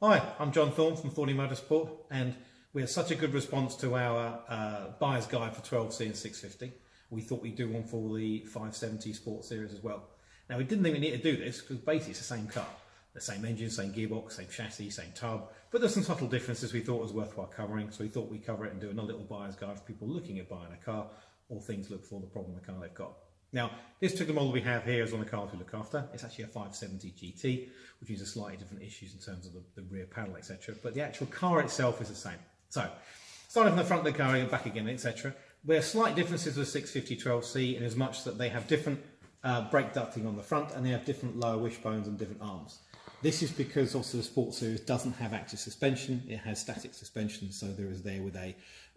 Hi, I'm John Thorne from Thorny Motorsport, and we had such a good response to our buyer's guide for 12C and 650. We thought we'd do one for the 570 Sport Series as well. Now, we didn't think we needed to do this because basically it's the same car. The same engine, same gearbox, same chassis, same tub, but there's some subtle differences we thought was worthwhile covering, so we thought we'd cover it and do another little buyer's guide for people looking at buying a car or things to look for the problem with the car they've got. Now, this particular model we have here is one of the cars we look after. It's actually a 570 GT, which uses slightly different issues in terms of the rear panel, etc. But the actual car itself is the same. So, starting from the front of the car and back again, etc. There are slight differences with 650 12C in as much that they have different brake ducting on the front and they have different lower wishbones and different arms. This is because also the Sport Series doesn't have active suspension, it has static suspension, so there is there with a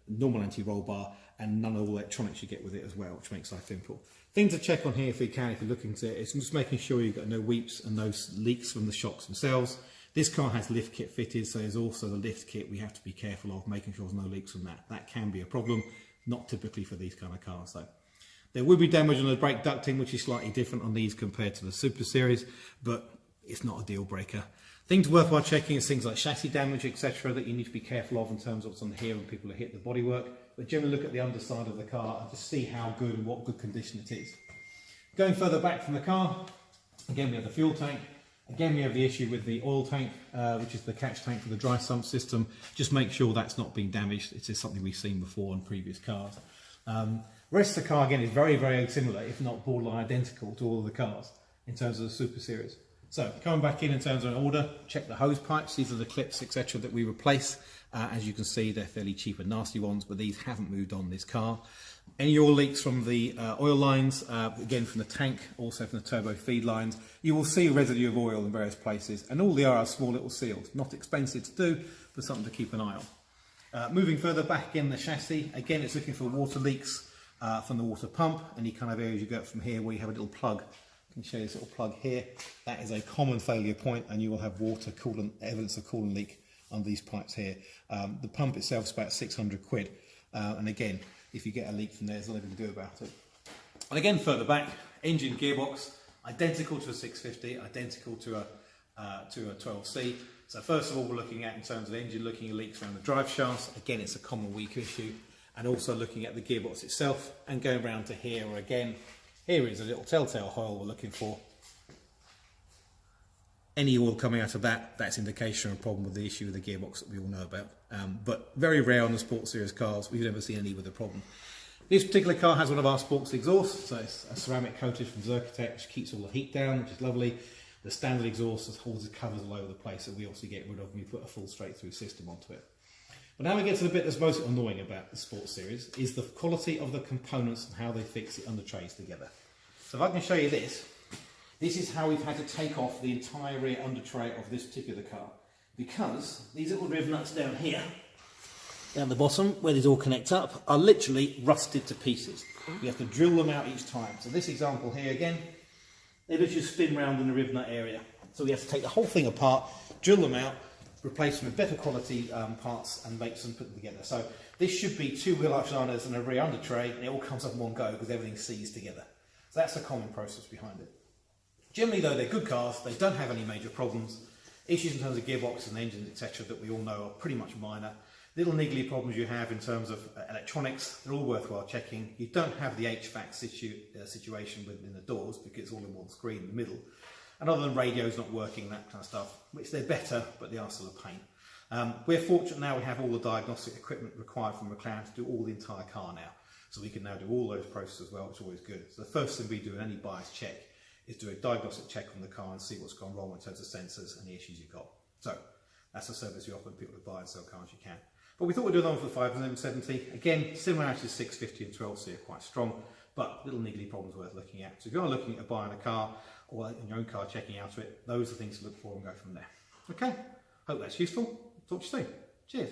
normal anti-roll bar and none of the electronics you get with it as well, which makes life simple. Things to check on here if you can, if you're looking to it, is just making sure you've got no weeps and no leaks from the shocks themselves. This car has lift kit fitted, so there's also the lift kit we have to be careful of, making sure there's no leaks from that. That can be a problem, not typically for these kind of cars though. There will be damage on the brake ducting, which is slightly different on these compared to the Super Series, but it's not a deal breaker. Things worthwhile checking is things like chassis damage, etc., that you need to be careful of in terms of what's on here when people hit the bodywork. But generally look at the underside of the car and just see how good and what good condition it is. Going further back from the car, again we have the fuel tank. Again we have the issue with the oil tank, which is the catch tank for the dry sump system. Just make sure that's not being damaged. It's just something we've seen before on previous cars. The rest of the car again is very, very similar, if not borderline identical to all of the cars in terms of the Super Series. So coming back in terms of an order, check the hose pipes. These are the clips, etc., that we replace. As you can see, they're fairly cheap and nasty ones, but these haven't moved on this car. Any oil leaks from the oil lines, again from the tank, also from the turbo feed lines, you will see residue of oil in various places, and all they are small little seals. Not expensive to do, but something to keep an eye on. Moving further back in the chassis, again it's looking for water leaks from the water pump, any kind of areas you go from here where you have a little plug. I can show you this little plug here. That is a common failure point, and you will have water coolant, evidence of coolant leak on these pipes here. The pump itself is about 600 quid, and again, if you get a leak from there, there's nothing to do about it. And again, further back, engine gearbox, identical to a 650, identical to a 12C. So first of all, we're looking at, in terms of engine, looking at leaks around the drive shafts. Again, it's a common weak issue, and also looking at the gearbox itself, and going around to here, where again, here is a little telltale hole we're looking for. Any oil coming out of that, that's indication of a problem with the issue with the gearbox that we all know about. But very rare on the Sport Series cars, we've never seen any with a problem. This particular car has one of our sports exhausts, so it's a ceramic coated from Zerkotech, which keeps all the heat down, which is lovely. The standard exhaust holds the covers all over the place, that we obviously get rid of when we put a full straight through system onto it. But now we get to the bit that's most annoying about the Sport Series, is the quality of the components and how they fix the under trays together. So if I can show you this, this is how we've had to take off the entire rear under tray of this particular car, because these little riv nuts down here, down the bottom, where these all connect up, are literally rusted to pieces. We have to drill them out each time. So this example here again, they literally spin round in the riv nut area. So we have to take the whole thing apart, drill them out, replace them with better quality parts, and make some, put them together. So this should be two wheel arch liners and a rear under tray, and it all comes up in one go because everything's seized together. So that's the common process behind it. Generally though, they're good cars, they don't have any major problems. Issues in terms of gearboxes and engines, etc., that we all know are pretty much minor. Little niggly problems you have in terms of electronics, they're all worthwhile checking. You don't have the HVAC situation within the doors because it's all in one screen in the middle. And other than radios not working, that kind of stuff, which they're better, but they are still a pain. We're fortunate now we have all the diagnostic equipment required from McLaren to do all the entire car now. So we can now do all those processes as well, which is always good. So the first thing we do in any bias check is do a diagnostic check on the car and see what's gone wrong in terms of sensors and the issues you've got. So that's a service we offer people to buy and sell cars you can. But we thought we'd do that one for the 570. Again, similarities to 650 and 12C are quite strong, but little niggly problems worth looking at. So if you're looking at buying a car or in your own car checking out it, those are things to look for and go from there. Okay, hope that's useful. Talk to you soon. Cheers.